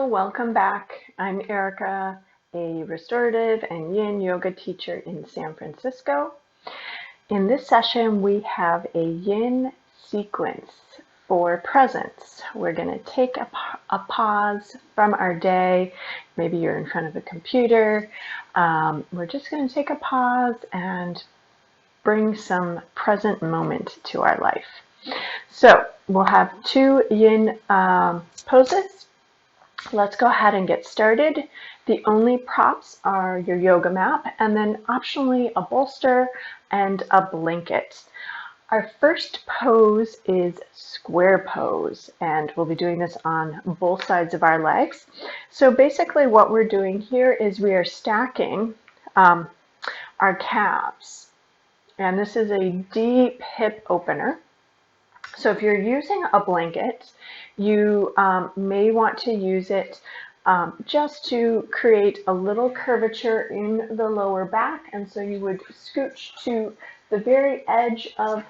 Hello, welcome back. I'm Erica, a restorative and yin yoga teacher in San Francisco. In this session, we have a yin sequence for presence. We're going to take a pause from our day. Maybe you're in front of a computer. We're just going to take a pause and bring some present moment to our life. So we'll have two yin poses. Let's go ahead and get started. The only props are your yoga mat and then optionally a bolster and a blanket. Our first pose is square pose, and we'll be doing this on both sides of our legs. So basically what we're doing here is we are stacking our calves, and this is a deep hip opener. So if you're using a blanket, you may want to use it just to create a little curvature in the lower back. And so you would scooch to the very edge of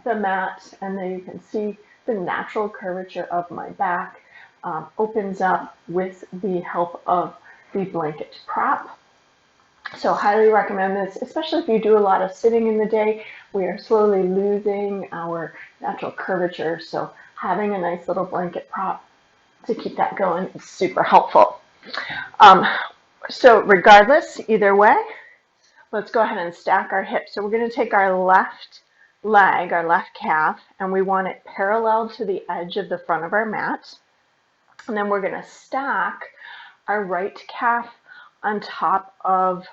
the mat, and then you can see the natural curvature of my back opens up with the help of the blanket prop. So highly recommend this, especially if you do a lot of sitting in the day. We are slowly losing our natural curvature, so having a nice little blanket prop to keep that going is super helpful. So regardless, either way, let's go ahead and stack our hips. So we're going to take our left leg, our left calf, and we want it parallel to the edge of the front of our mat. And then we're going to stack our right calf on top of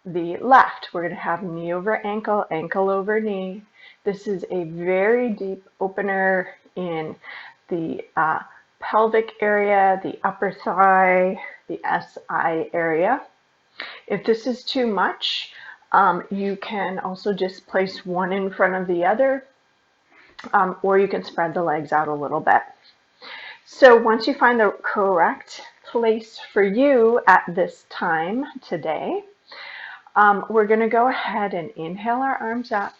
the left. We're going to have knee over ankle, ankle over knee. This is a very deep opener in the pelvic area, the upper thigh, the SI area. If this is too much, you can also just place one in front of the other, or you can spread the legs out a little bit. So once you find the correct place for you at this time today, we're going to go ahead and inhale our arms up,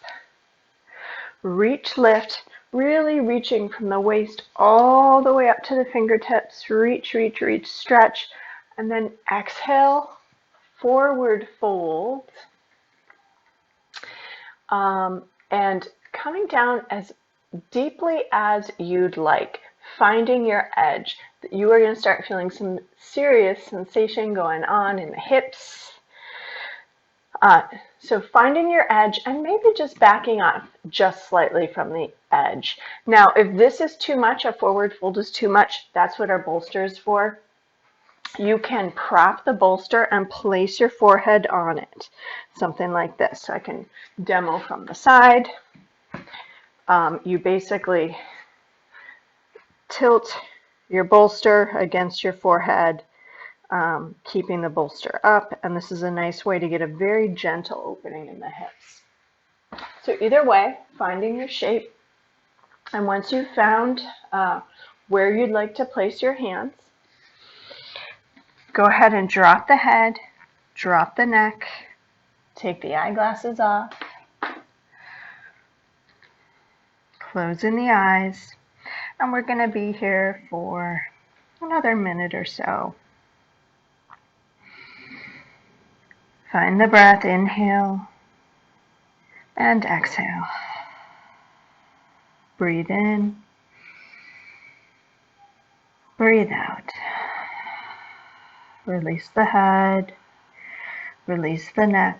reach, lift, really reaching from the waist all the way up to the fingertips, reach, reach, reach, stretch, and then exhale, forward fold, and coming down as deeply as you'd like, finding your edge. You are going to start feeling some serious sensation going on in the hips. So finding your edge and maybe just backing off just slightly from the edge. Now, if this is too much, a forward fold is too much, that's what our bolster is for. You can prop the bolster and place your forehead on it, something like this. So I can demo from the side. You basically tilt your bolster against your forehead, keeping the bolster up, and this is a nice way to get a very gentle opening in the hips. So either way, finding your shape, and once you've found where you'd like to place your hands, go ahead and drop the head, drop the neck, take the eyeglasses off, closing the eyes, and we're going to be here for another minute or so. Find the breath, inhale and exhale. Breathe in, breathe out. Release the head, release the neck,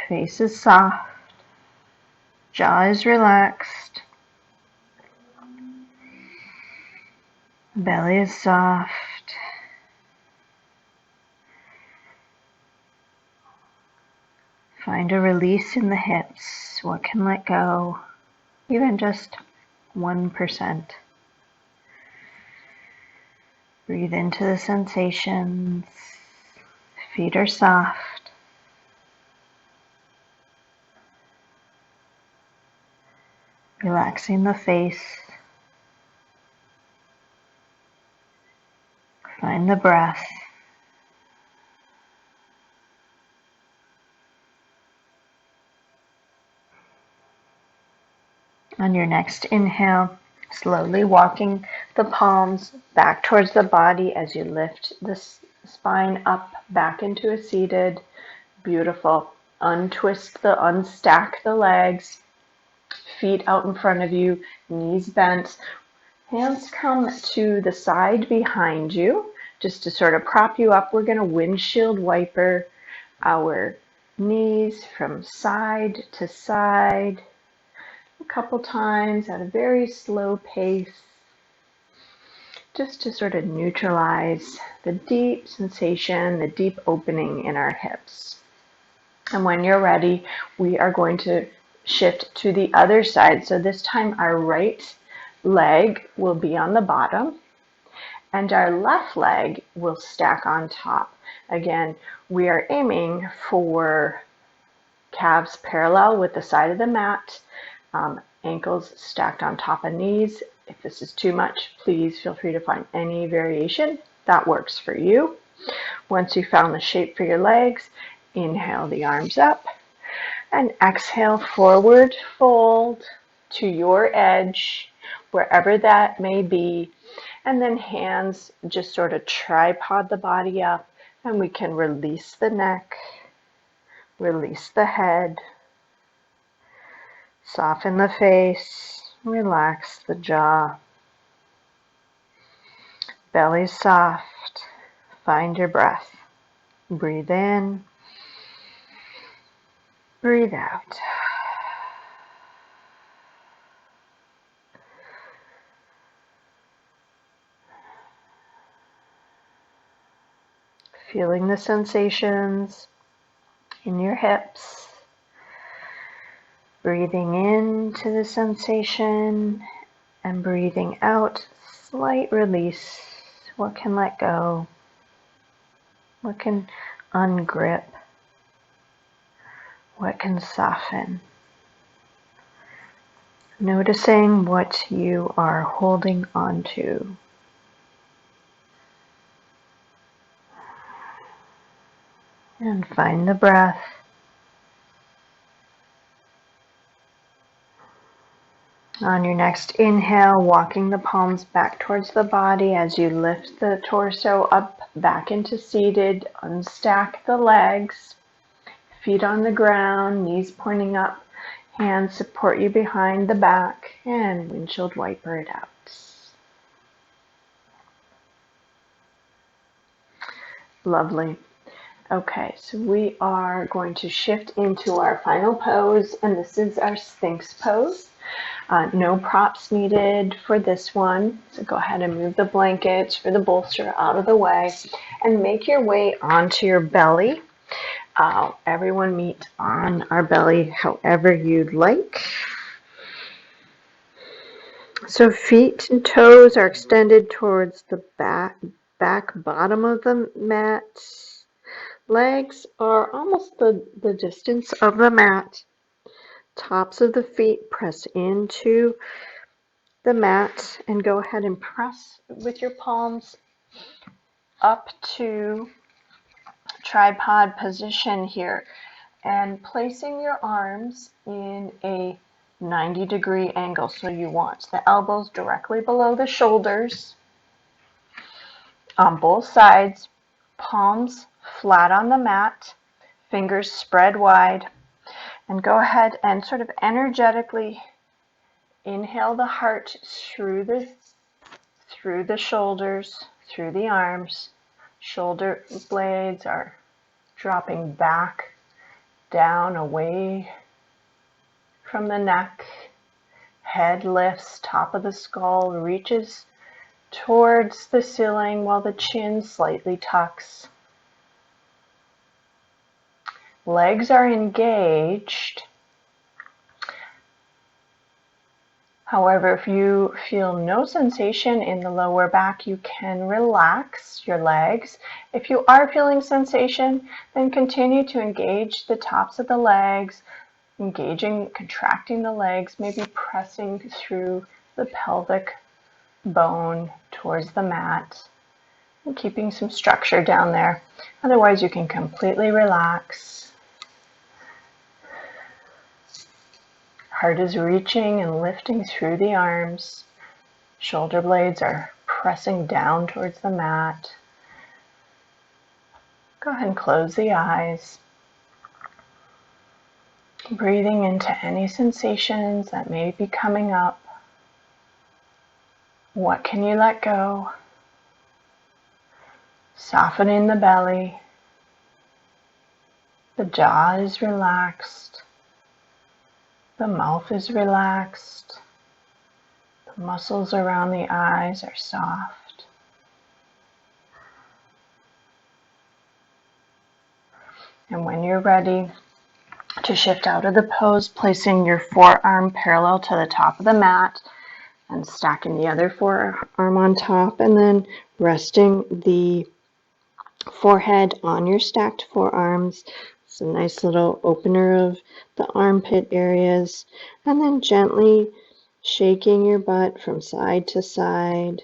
face is soft, jaw is relaxed, belly is soft. Find a release in the hips. What can let go? Even just 1%. Breathe into the sensations. Feet are soft. Relaxing the face. Find the breath. On your next inhale, Slowly walking the palms back towards the body as you lift the spine up back into a seated. Beautiful. Unstack the legs, feet out in front of you, knees bent. Hands come to the side behind you, just to sort of prop you up. We're going to windshield wiper our knees from side to side a couple times at a very slow pace, just to sort of neutralize the deep sensation, the deep opening in our hips. And when you're ready, we are going to shift to the other side. So this time our right leg will be on the bottom and our left leg will stack on top. Again, we are aiming for calves parallel with the side of the mat, ankles stacked on top of knees. If this is too much, please feel free to find any variation that works for you. Once you've found the shape for your legs, inhale the arms up and exhale, forward fold to your edge, wherever that may be. And then hands just sort of tripod the body up, and we can release the neck, release the head, soften the face, relax the jaw. Belly soft. Find your breath. Breathe in, breathe out. Feeling the sensations in your hips. Breathing into the sensation and breathing out, slight release. What can let go? What can ungrip? What can soften? Noticing what you are holding on to. And find the breath. On your next inhale, walking the palms back towards the body as you lift the torso up back into seated. Unstack the legs, feet on the ground, knees pointing up, hands support you behind the back, and windshield wiper it out. Lovely. Okay, so we are going to shift into our final pose, and this is our Sphinx pose. No props needed for this one, so go ahead and move the blankets for the bolster out of the way and make your way onto your belly. Everyone meet on our belly however you'd like. So feet and toes are extended towards the back bottom of the mat. Legs are almost the distance of the mat. Tops of the feet press into the mat and go ahead and press with your palms up to tripod position here and placing your arms in a 90-degree angle. So you want the elbows directly below the shoulders on both sides, palms flat on the mat, fingers spread wide, and go ahead and sort of energetically inhale the heart through the shoulders, through the arms. Shoulder blades are dropping back, down, away from the neck. Head lifts, top of the skull reaches towards the ceiling while the chin slightly tucks. Legs are engaged. However, if you feel no sensation in the lower back, you can relax your legs. If you are feeling sensation, then continue to engage the tops of the legs, contracting the legs, maybe pressing through the pelvic bone towards the mat, and keeping some structure down there. Otherwise, you can completely relax. Heart is reaching and lifting through the arms. Shoulder blades are pressing down towards the mat. Go ahead and close the eyes. Breathing into any sensations that may be coming up. What can you let go? Softening the belly. The jaw is relaxed. The mouth is relaxed. The muscles around the eyes are soft. And when you're ready to shift out of the pose, placing your forearm parallel to the top of the mat and stacking the other forearm on top, and then resting the forehead on your stacked forearms. It's a nice little opener of the armpit areas, and then gently shaking your butt from side to side,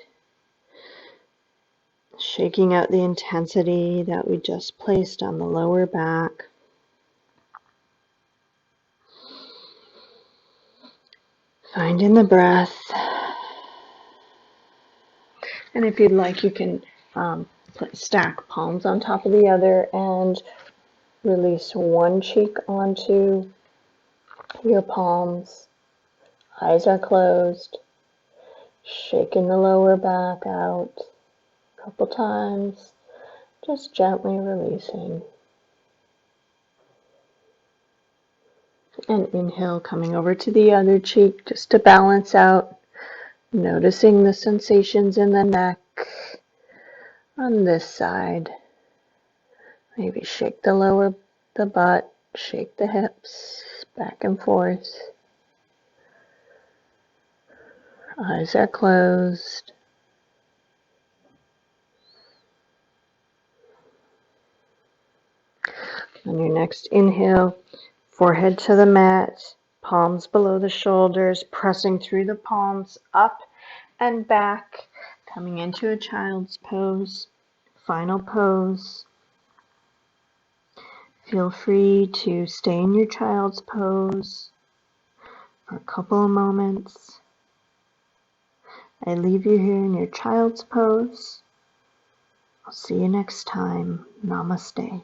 shaking out the intensity that we just placed on the lower back. Finding the breath. And if you'd like, you can stack palms on top of the other and release one cheek onto your palms. Eyes are closed. Shaking the lower back out a couple times. Just gently releasing. And inhale, coming over to the other cheek just to balance out. Noticing the sensations in the neck on this side. Maybe shake the butt, shake the hips back and forth. Eyes are closed. On your next inhale, forehead to the mat, palms below the shoulders, pressing through the palms up and back, coming into a child's pose, final pose. Feel free to stay in your child's pose for a couple of moments. I leave you here in your child's pose. I'll see you next time. Namaste.